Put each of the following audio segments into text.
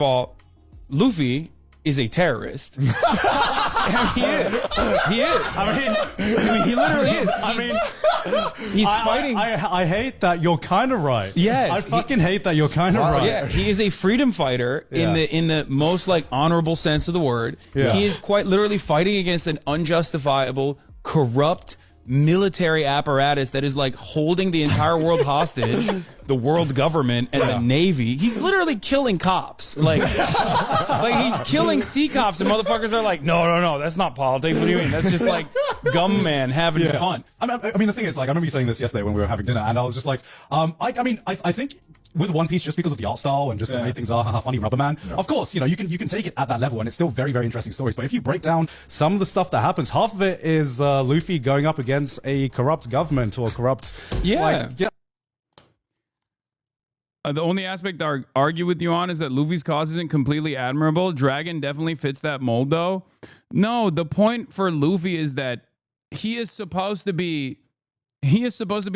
all, Luffy is a terrorist. I mean, he is. I mean, he literally is. He's fighting. I hate that you're kind of right. Yes, I fucking hate that you're kind of right. Yeah, he is a freedom fighter in the most like honorable sense of the word. Yeah. He is quite literally fighting against an unjustifiable, corrupt military apparatus that is like holding the entire world hostage, the world government and the Navy. He's literally killing cops. Like he's killing sea cops, and motherfuckers are like, no, that's not politics. What do you mean? That's just like gum man having fun. I mean, the thing is, like, I remember you saying this yesterday when we were having dinner, and I was just like, I think with One Piece, just because of the art style and just the way things are, how funny Rubber Man, of course, you know, you can take it at that level, and it's still very, very interesting stories. But if you break down some of the stuff that happens, half of it is Luffy going up against a corrupt government or corrupt, the only aspect I argue with you on is that Luffy's cause isn't completely admirable. Dragon definitely fits that mold, though. No, the point for Luffy is that he is supposed to be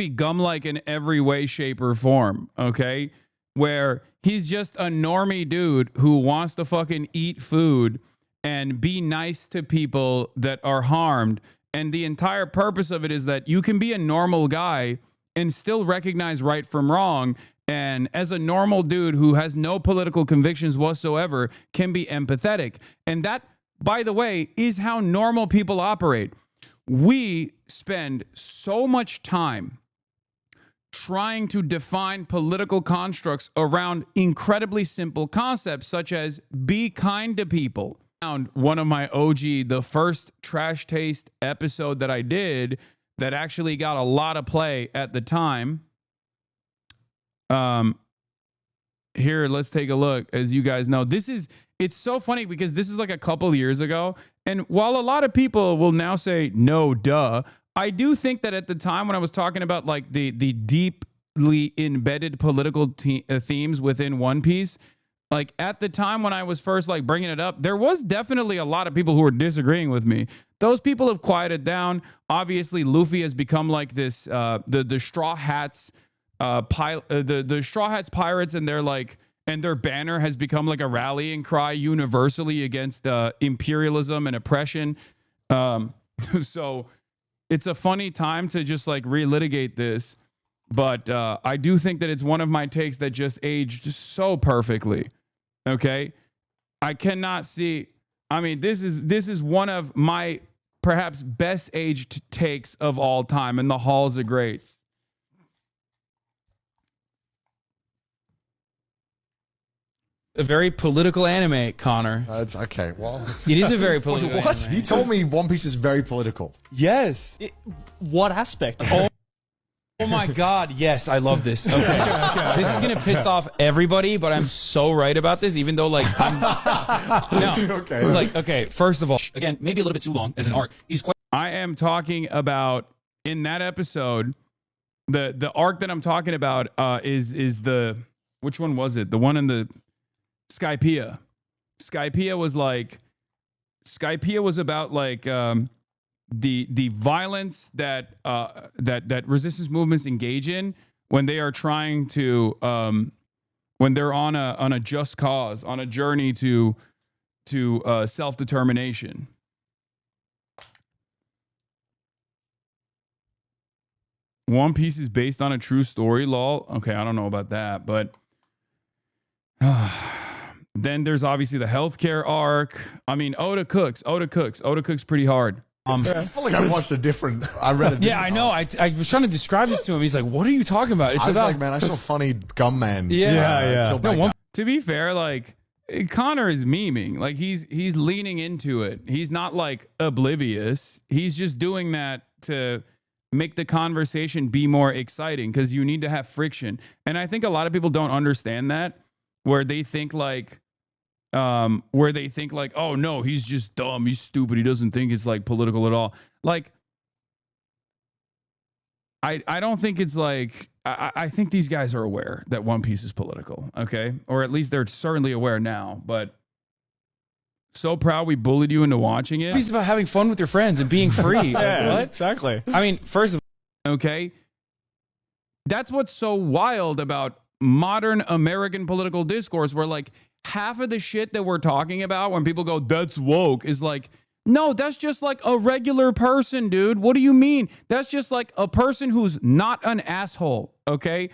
gum-like in every way, shape, or form, okay? Where he's just a normie dude who wants to fucking eat food and be nice to people that are harmed. And the entire purpose of it is that you can be a normal guy and still recognize right from wrong. And as a normal dude who has no political convictions whatsoever can be empathetic. And that, by the way, is how normal people operate. We spend so much time trying to define political constructs around incredibly simple concepts, such as be kind to people. One of my OG, the first Trash Taste episode that I did that actually got a lot of play at the time. Here, let's take a look. As you guys know, it's so funny because this is like a couple years ago. And while a lot of people will now say, no, duh, I do think that at the time when I was talking about like the deeply embedded political themes within One Piece, like at the time when I was first like bringing it up, there was definitely a lot of people who were disagreeing with me. Those people have quieted down. Obviously, Luffy has become like this, the Straw Hats, the Straw Hats pirates, and their banner has become like a rallying cry universally against imperialism and oppression. So it's a funny time to just like relitigate this, but I do think that it's one of my takes that just aged so perfectly. Okay, I cannot see. I mean, this is one of my perhaps best aged takes of all time in the halls of greats. A very political anime, Connor. That's okay. Well, it is a very political what? anime. You told me One Piece is very political. Yes. What aspect? Oh my God, yes, I love this. Okay. This is going to piss off everybody, but I'm so right about this, even though, like, okay, first of all, again, maybe a little bit too long as an arc. I am talking about, in that episode, the arc that I'm talking about is the, which one was it? The one in the Skypiea. Skypiea was about, like, the violence that resistance movements engage in when they are trying to when they're on a just cause, on a journey to self-determination. One Piece is based on a true story, lol. Okay, I don't know about that, but then there's obviously the healthcare arc. I mean, Oda cooks pretty hard. I feel like I watched a different. I read a different. Yeah, I know. I was trying to describe this to him. He's like, "What are you talking about?" It's about, like, man, I saw funny gum man. Yeah. To be fair, like Connor is memeing. Like he's leaning into it. He's not like oblivious. He's just doing that to make the conversation be more exciting because you need to have friction. And I think a lot of people don't understand that, where they think like, oh no, he's just dumb, he's stupid, he doesn't think it's like political at all. Like, I don't think it's like, I think these guys are aware that One Piece is political, okay? Or at least they're certainly aware now, but so proud we bullied you into watching it. It's about having fun with your friends and being free. Yeah, what? exactly. I mean, first of all, okay, that's what's so wild about modern American political discourse, where like half of the shit that we're talking about when people go, that's woke, is like, no, that's just like a regular person, dude. What do you mean? That's just like a person who's not an asshole, okay?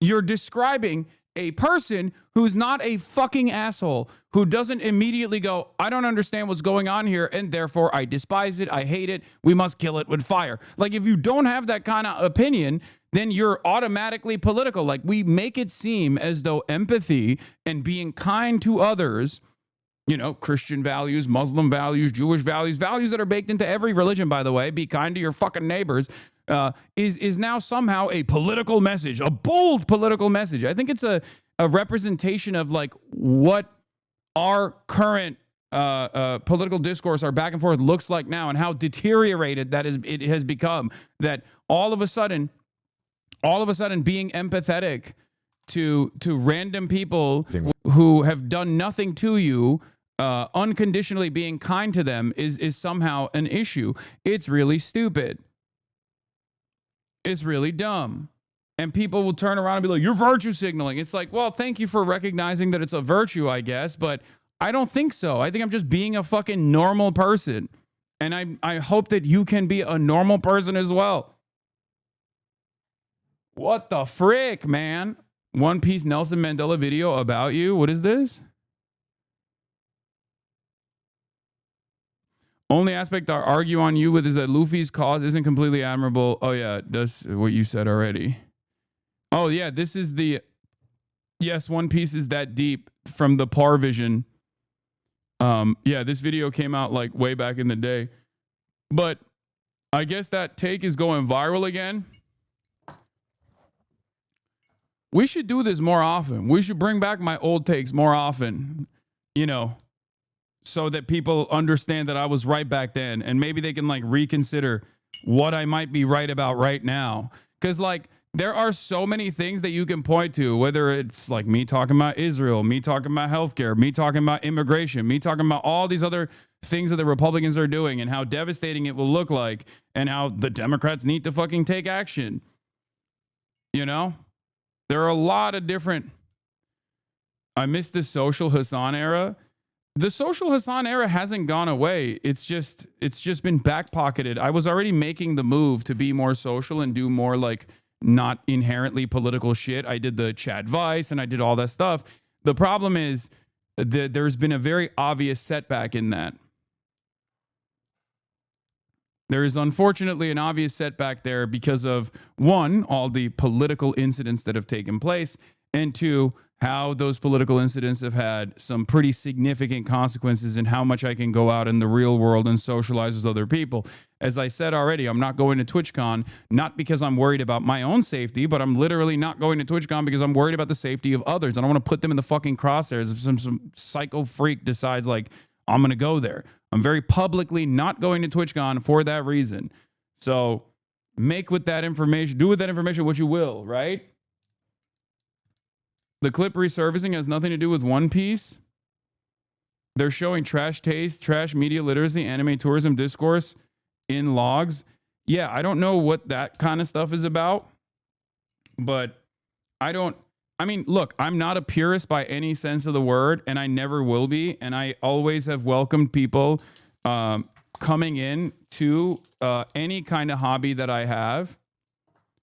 You're describing a person who's not a fucking asshole, who doesn't immediately go, I don't understand what's going on here, and therefore I despise it, I hate it, we must kill it with fire. Like, if you don't have that kind of opinion, then you're automatically political. Like, we make it seem as though empathy and being kind to others, you know, Christian values, Muslim values, Jewish values, values that are baked into every religion, by the way, be kind to your fucking neighbors, is now somehow a political message, a bold political message. I think it's a representation of like what our current political discourse, our back and forth looks like now, and how deteriorated it has become. That all of a sudden being empathetic to random people who have done nothing to you, unconditionally being kind to them is somehow an issue. It's really stupid. It's really dumb. And people will turn around and be like, you're virtue signaling. It's like, well, thank you for recognizing that it's a virtue, I guess, but I don't think so. I think I'm just being a fucking normal person. And I hope that you can be a normal person as well. What the frick, man? One Piece Nelson Mandela video about you. What is this? Only aspect I argue on you with is that Luffy's cause isn't completely admirable. Oh, yeah, that's what you said already. Oh, yeah, this is the... Yes, One Piece is that deep from the Par Vision. Yeah, this video came out like way back in the day. But I guess that take is going viral again. We should do this more often. We should bring back my old takes more often, you know, so that people understand that I was right back then, and maybe they can like reconsider what I might be right about right now. Because like there are so many things that you can point to, whether it's like me talking about Israel, me talking about healthcare, me talking about immigration, me talking about all these other things that the Republicans are doing and how devastating it will look like, and how the Democrats need to fucking take action. You know? There are a lot of different... I miss the social Hassan era. The social Hassan era hasn't gone away. It's just been backpocketed. I was already making the move to be more social and do more like not inherently political shit. I did the Chad Vice and I did all that stuff. The problem is that there's been a very obvious setback in that. There is unfortunately an obvious setback there because of, one, all the political incidents that have taken place, and two, how those political incidents have had some pretty significant consequences in how much I can go out in the real world and socialize with other people. As I said already, I'm not going to TwitchCon, not because I'm worried about my own safety, but I'm literally not going to TwitchCon because I'm worried about the safety of others. I don't want to put them in the fucking crosshairs if some psycho freak decides like, I'm going to go there. I'm very publicly not going to TwitchCon for that reason. So make with that information, do with that information what you will, right? The clip resurfacing has nothing to do with One Piece. They're showing trash taste, trash media literacy, anime tourism discourse in logs. Yeah, I don't know what that kind of stuff is about, but I mean, look, I'm not a purist by any sense of the word, and I never will be. And I always have welcomed people coming in to any kind of hobby that I have.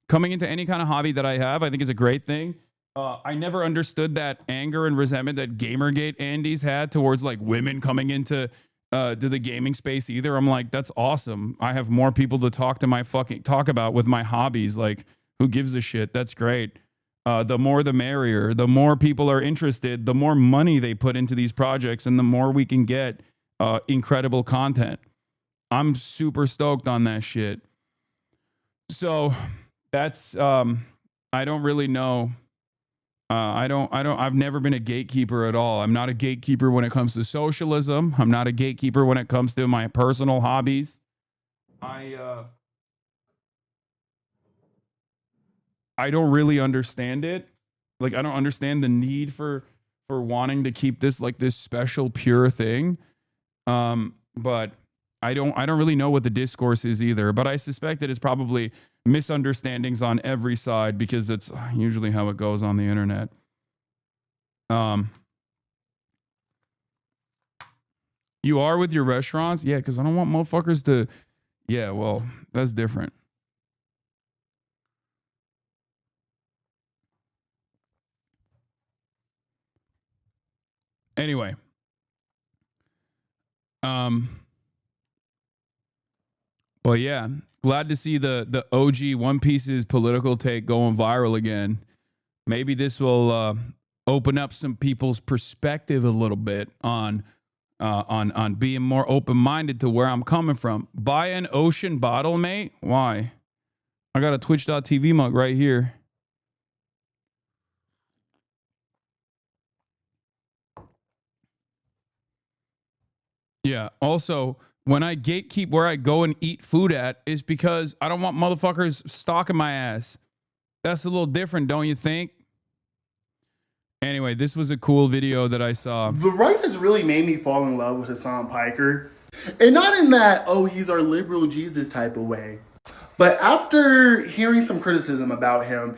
Coming into any kind of hobby that I have, I think is a great thing. I never understood that anger and resentment that Gamergate Andes had towards like women coming into to the gaming space either. I'm like, that's awesome. I have more people to talk about with my hobbies. Like, who gives a shit? That's great. The more the merrier. The more people are interested, the more money they put into these projects, and the more we can get incredible content. I'm super stoked on that shit. So that's I don't really know. I've never been a gatekeeper at all. I'm not a gatekeeper when it comes to socialism. I'm not a gatekeeper when it comes to my personal hobbies. I don't really understand it. Like, I don't understand the need for wanting to keep this like this special pure thing. But I don't really know what the discourse is either. But I suspect that it's probably misunderstandings on every side, because that's usually how it goes on the internet. You are with your restaurants? Yeah, because I don't want motherfuckers to. Yeah, well, that's different. Anyway. Well, yeah, glad to see the OG One Piece's political take going viral again. Maybe this will open up some people's perspective a little bit on being more open minded to where I'm coming from. Buy an ocean bottle, mate. Why? I got a Twitch.tv mug right here. Yeah. Also, when I gatekeep where I go and eat food at, is because I don't want motherfuckers stalking my ass. That's a little different, don't you think? Anyway, this was a cool video that I saw. The right has really made me fall in love with Hassan Piker. And not in that, oh, he's our liberal Jesus type of way. But after hearing some criticism about him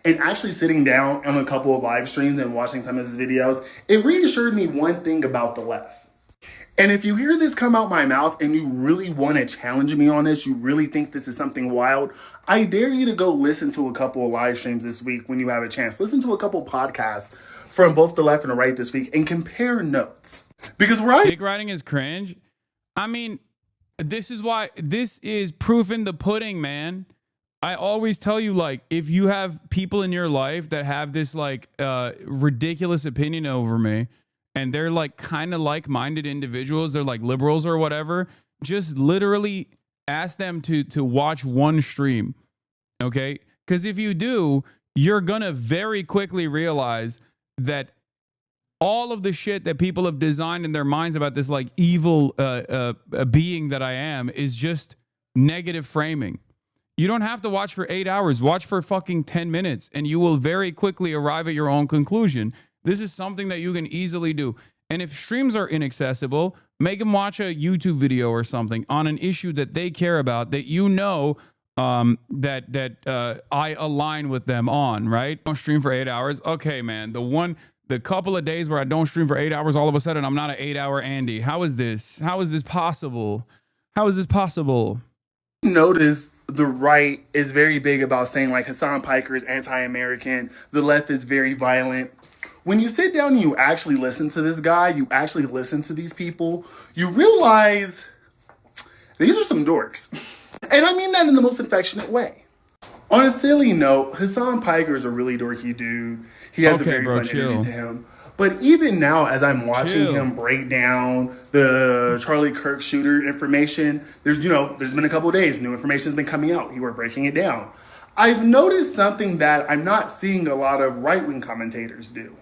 and actually sitting down on a couple of live streams and watching some of his videos, it reassured me one thing about the left. And if you hear this come out my mouth and you really want to challenge me on this, you really think this is something wild, I dare you to go listen to a couple of live streams this week when you have a chance. Listen to a couple podcasts from both the left and the right this week and compare notes. Because dick riding is cringe. I mean, this is why this is proof in the pudding, man. I always tell you, like, if you have people in your life that have this like ridiculous opinion over me, and they're like kind of like-minded individuals, they're like liberals or whatever, just literally ask them to watch one stream, okay? Because if you do, you're gonna very quickly realize that all of the shit that people have designed in their minds about this like evil being that I am is just negative framing. You don't have to watch for 8 hours. Watch for fucking 10 minutes, and you will very quickly arrive at your own conclusion. This is something that you can easily do. And if streams are inaccessible, make them watch a YouTube video or something on an issue that they care about, that you know that I align with them on, right? Don't stream for 8 hours. Okay, man. The couple of days where I don't stream for 8 hours, all of a sudden I'm not an 8-hour Andy. How is this? How is this possible? How is this possible? Notice the right is very big about saying like Hassan Piker is anti-American. The left is very violent. When you sit down and you actually listen to this guy, you actually listen to these people, you realize these are some dorks. And I mean that in the most affectionate way. On a silly note, Hassan Piker is a really dorky dude. He has a very fun energy to him. But even now, as I'm watching him break down the Charlie Kirk shooter information, there's been a couple of days, new information's been coming out. We're breaking it down. I've noticed something that I'm not seeing a lot of right-wing commentators do.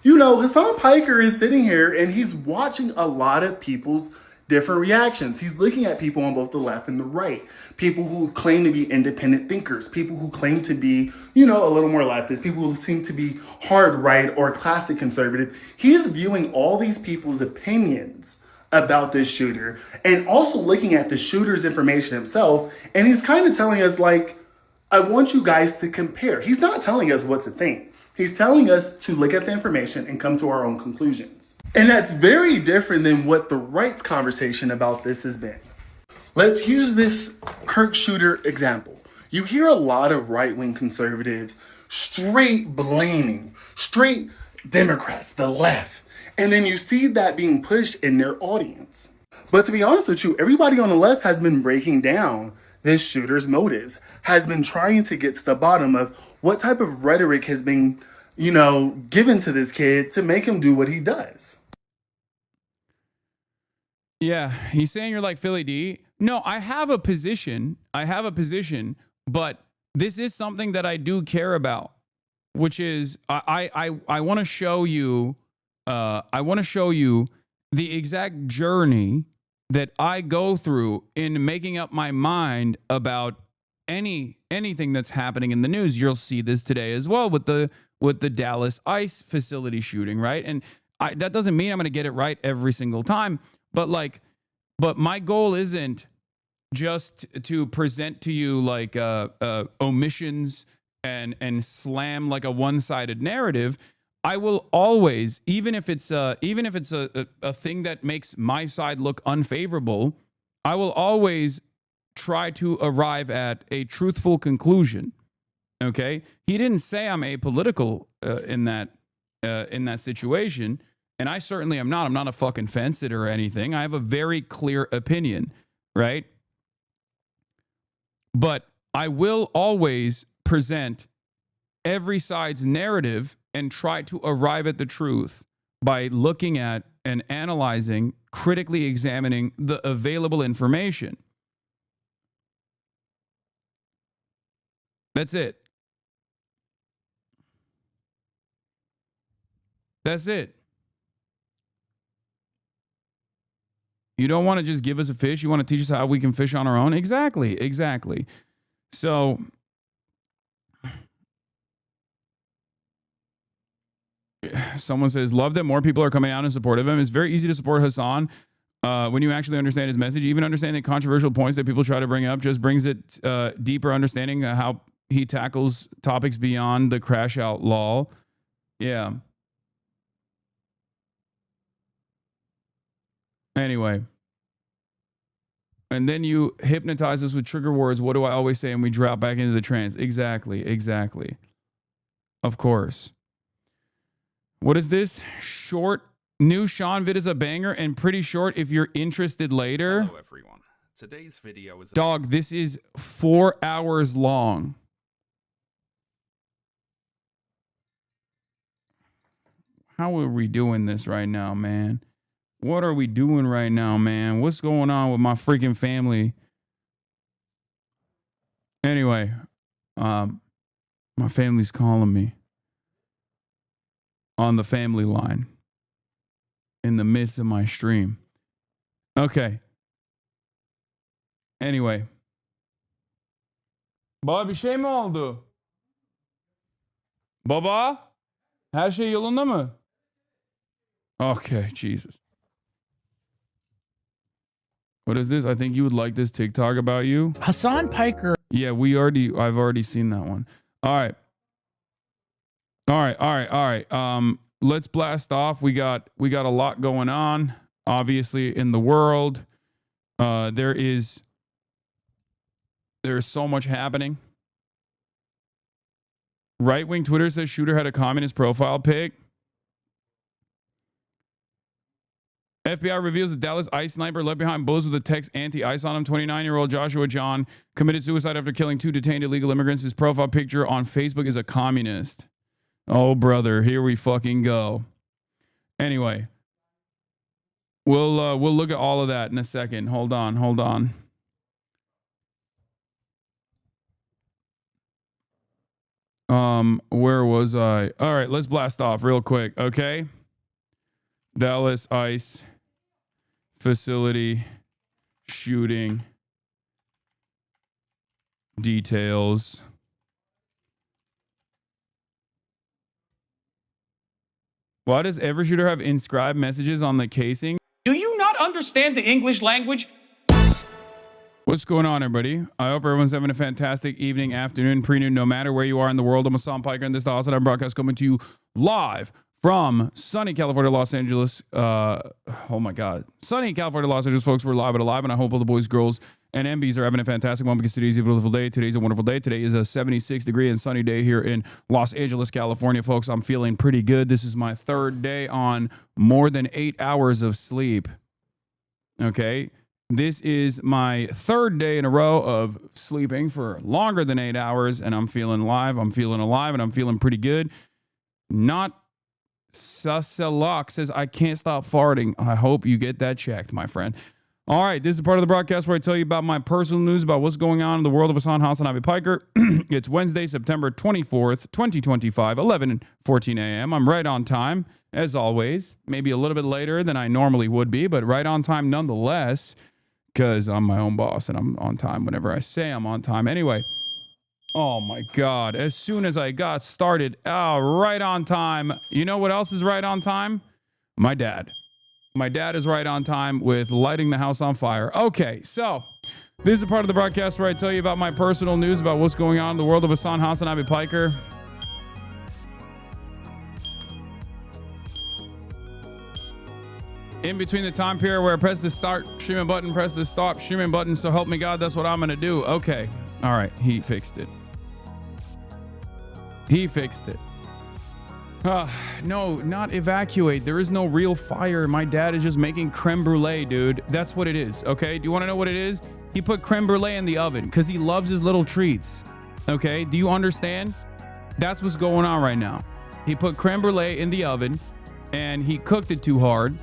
You know, Hassan Piker is sitting here and he's watching a lot of people's different reactions. He's looking at people on both the left and the right. People who claim to be independent thinkers. People who claim to be, a little more leftist. People who seem to be hard right or classic conservative. He is viewing all these people's opinions about this shooter and also looking at the shooter's information himself. And he's kind of telling us, like, I want you guys to compare. He's not telling us what to think. He's telling us to look at the information and come to our own conclusions. And that's very different than what the right's conversation about this has been. Let's use this Kirk shooter example. You hear a lot of right-wing conservatives straight blaming, straight Democrats, the left. And then you see that being pushed in their audience. But to be honest with you, everybody on the left has been breaking down this shooter's motives, has been trying to get to the bottom of what type of rhetoric has been, given to this kid to make him do what he does. Yeah, he's saying you're like Philly D. No, I have a position, but this is something that I do care about, which is I want to show you, the exact journey that I go through in making up my mind about anything that's happening in the news. You'll see this today as well with the Dallas ICE facility shooting, right? And that doesn't mean I'm going to get it right every single time, but my goal isn't just to present to you like omissions and slam like a one-sided narrative. I will always, even if it's a thing that makes my side look unfavorable, I will always try to arrive at a truthful conclusion. Okay, he didn't say I'm apolitical in that situation, and I certainly am not. I'm not a fucking fence sitter or anything. I have a very clear opinion, right? But I will always present every side's narrative and try to arrive at the truth by looking at and analyzing, critically examining the available information. That's it. That's it. You don't want to just give us a fish. You want to teach us how we can fish on our own? Exactly. Exactly. So someone says, love that more people are coming out in support of him. It's very easy to support Hassan when you actually understand his message. Even understanding the controversial points that people try to bring up just brings it deeper understanding how he tackles topics beyond the crash out lol. Yeah. Anyway. And then you hypnotize us with trigger words. What do I always say? And we drop back into the trance. Exactly. Exactly. Of course. What is this? Short. New Sean vid is a banger and pretty short if you're interested later. Hello, everyone. Today's video is... Dog, this is 4 hours long. How are we doing this right now, man? What are we doing right now, man? What's going on with my freaking family? Anyway, my family's calling me on the family line in the midst of my stream. Okay. Anyway. Baba bir şey mi oldu? Baba? Her şey yolunda mı? Okay, Jesus. What is this? I think you would like this TikTok about you. Hassan Piker. Yeah, I've already seen that one. All right. Let's blast off. We got a lot going on, obviously, in the world. There's so much happening. Right-wing Twitter says shooter had a communist profile pic. FBI reveals that Dallas ICE sniper left behind bullets with a text anti-ICE on him. 29-year-old Joshua John committed suicide after killing 2 detained illegal immigrants. His profile picture on Facebook is a communist. Oh, brother, here we fucking go. Anyway, we'll look at all of that in a second. Hold on. Where was I? All right, let's blast off real quick, okay? Dallas ICE facility shooting details. Why does every shooter have inscribed messages on the casing? Do you not understand the English language? What's going on, everybody? I hope everyone's having a fantastic evening, afternoon, pre-noon, no matter where you are in the world. I'm Hassan Piker, and this is the Hasanabi broadcast coming to you live from sunny California, Los Angeles. Oh my God. Sunny California, Los Angeles, folks. We're live and alive, and I hope all the boys, girls, and MBs are having a fantastic one because today's a beautiful day. Today's a wonderful day. Today is a 76-degree and sunny day here in Los Angeles, California, folks. I'm feeling pretty good. This is my third day on more than 8 hours of sleep. Okay. This is my third day in a row of sleeping for longer than 8 hours, and I'm feeling alive. I'm feeling alive, and I'm feeling pretty good. Not Saselok says, I can't stop farting. I hope you get that checked, my friend. All right, this is part of the broadcast where I tell you about my personal news about what's going on in the world of Hasanabi Piker. It's Wednesday, September 24th, 2025, 11:14 a.m. I'm right on time, as always. Maybe a little bit later than I normally would be, but right on time nonetheless, because I'm my own boss and I'm on time whenever I say I'm on time. Anyway, oh my God, as soon as I got started, right on time. You know what else is right on time? My dad. My dad is right on time with lighting the house on fire. Okay, so this is a part of the broadcast where I tell you about my personal news about what's going on in the world of Hasanabi Piker. In between the time period where I press the start streaming button, press the stop streaming button. So help me God, that's what I'm gonna do. Okay. All right. He fixed it. He fixed it. No, not evacuate. There is no real fire. My dad is just making creme brulee, dude. That's what it is. Okay. Do you want to know what it is? He put creme brulee in the oven because he loves his little treats. Okay. Do you understand? That's what's going on right now. He put creme brulee in the oven and he cooked it too hard.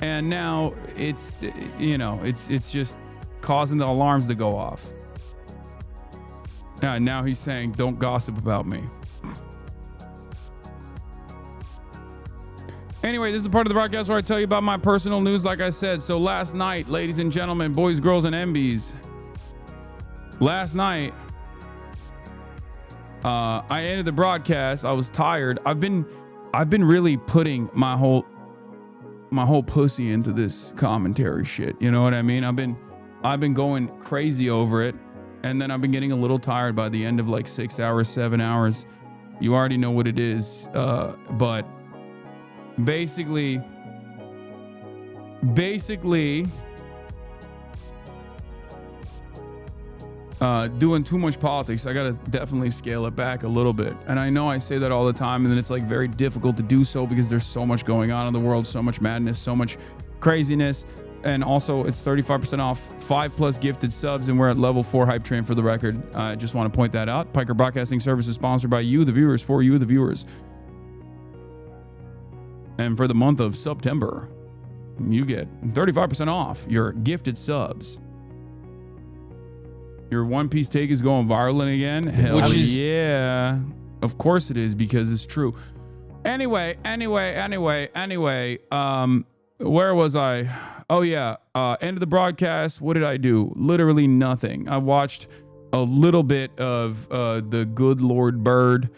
And now it's, you know, it's just causing the alarms to go off. Now he's saying, don't gossip about me. Anyway, this is a part of the broadcast where I tell you about my personal news, like I said. So last night, ladies and gentlemen, boys, girls, and MBs, last night, I ended the broadcast. I was tired. I've been really putting my whole pussy into this commentary shit. You know what I mean? I've been going crazy over it, and then I've been getting a little tired by the end of like 6 hours, 7 hours. You already know what it is, but. Basically, doing too much politics. I gotta definitely scale it back a little bit. And I know I say that all the time, and then it's like very difficult to do so because there's so much going on in the world, so much madness, so much craziness. And also it's 35% off 5+ gifted subs, and we're at level 4 hype train for the record. I just want to point that out. Piker Broadcasting Service is sponsored by you, the viewers, for you, the viewers. And for the month of September, you get 35% off your gifted subs. Your One Piece take is going viral again. Hell yeah. Of course it is, because it's true. Anyway. Where was I? Oh yeah. End of the broadcast. What did I do? Literally nothing. I watched a little bit of the good Lord Bird,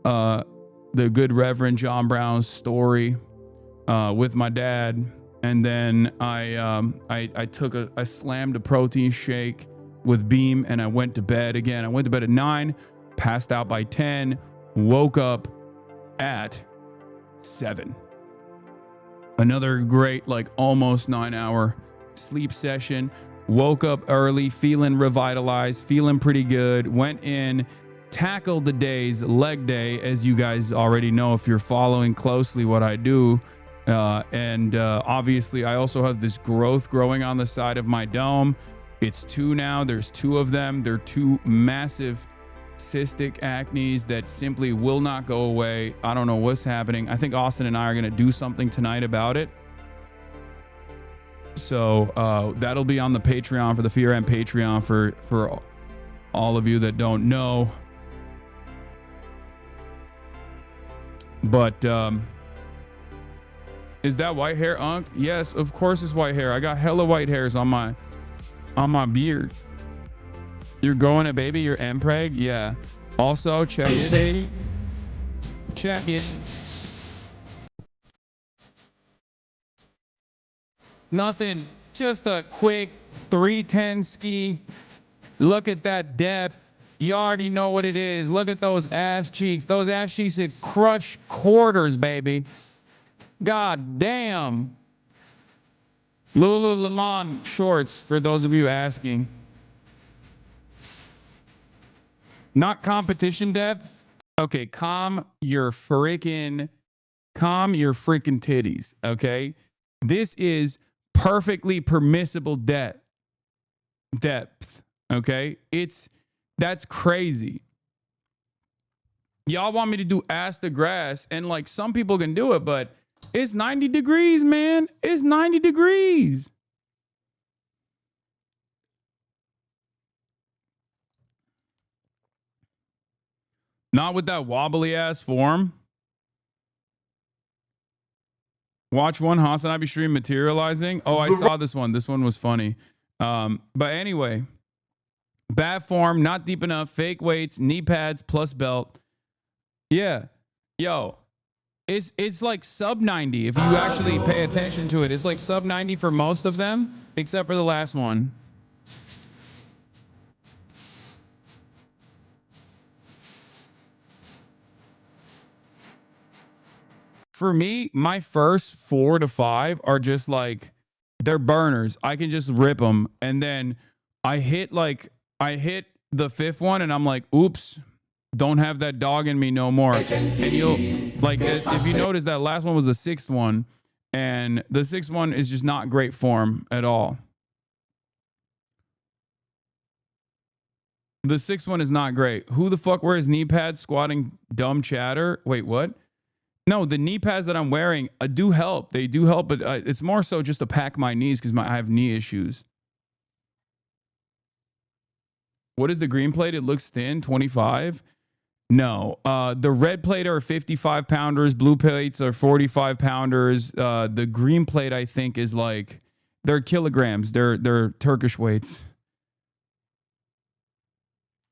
the good Reverend John Brown's story with my dad, and then I slammed a protein shake with Beam, and I went to bed again. I went to bed at 9, passed out by 10, woke up at 7. Another great, like almost 9-hour sleep session. Woke up early, feeling revitalized, feeling pretty good. Went in, tackled the day's leg day, as you guys already know if you're following closely what I do. Obviously, I also have this growth growing on the side of my dome. It's 2 now. There's 2 of them. They're 2 massive cystic acnes that simply will not go away. I don't know what's happening. I think Austin and I are going to do something tonight about it. So that'll be on the Patreon, for the Fear and Patreon, for all of you that don't know. But is that white hair, Unc? Yes, of course it's white hair. I got hella white hairs on my beard. You're growing it, baby? You're MPreg? Yeah. Also, check it. Check it. Nothing. Just a quick 310 ski. Look at that depth. You already know what it is. Look at those ass cheeks. Those ass cheeks that crush quarters, baby. God damn. Lululemon shorts, for those of you asking. Not competition depth. Okay, calm your freaking titties, okay? This is perfectly permissible depth, okay? That's crazy. Y'all want me to do ass to grass, and like some people can do it, but it's 90 degrees, man. It's 90 degrees. Not with that wobbly ass form. Watch one Hasanabi stream materializing. Oh, I saw this one. This one was funny. But anyway, bad form, not deep enough, fake weights, knee pads plus belt. Yeah. Yo, it's like sub 90 if you actually pay attention to it. It's like sub 90 for most of them, except for the last one. for me, my first 4 to 5 are just like they're burners. I can just rip them, and then I hit the 5th one, and I'm like, oops, don't have that dog in me no more. And you'll like if you notice that last one was the 6th one, and the 6th one is just not great form at all. The 6th one is not great. Who the fuck wears knee pads squatting dumb chatter? Wait, what? No, the knee pads that I'm wearing do help. They do help, but it's more so just to pack my knees because I have knee issues. What is the green plate? It looks thin, 25. No, the red plate are 55 pounders. Blue plates are 45 pounders. The green plate, I think, is like they're kilograms. They're Turkish weights.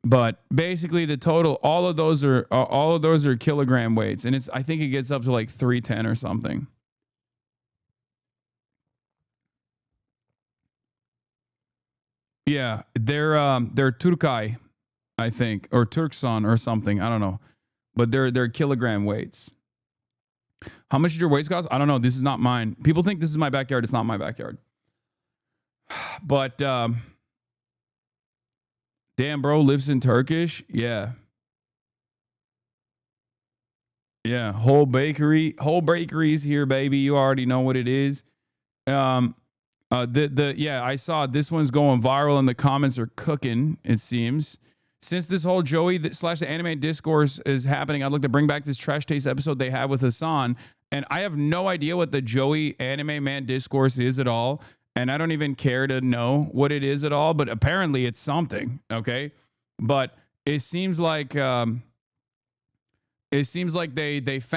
But basically, the total, all of those are kilogram weights, and I think it gets up to like 310 or something. Yeah, they're Turkai, I think, or Turkson or something. I don't know, but they're kilogram weights. How much did your weights cost? I don't know. This is not mine. People think this is my backyard. It's not my backyard. But damn, bro, lives in Turkish. Yeah. Yeah. Whole bakeries here, baby. You already know what it is. Yeah, I saw this one's going viral and the comments are cooking, it seems. Since this whole Joey / the anime discourse is happening, I'd like to bring back this Trash Taste episode they had with Hassan. And I have no idea what the Joey anime man discourse is at all. And I don't even care to know what it is at all, but apparently it's something, okay? But it seems like they found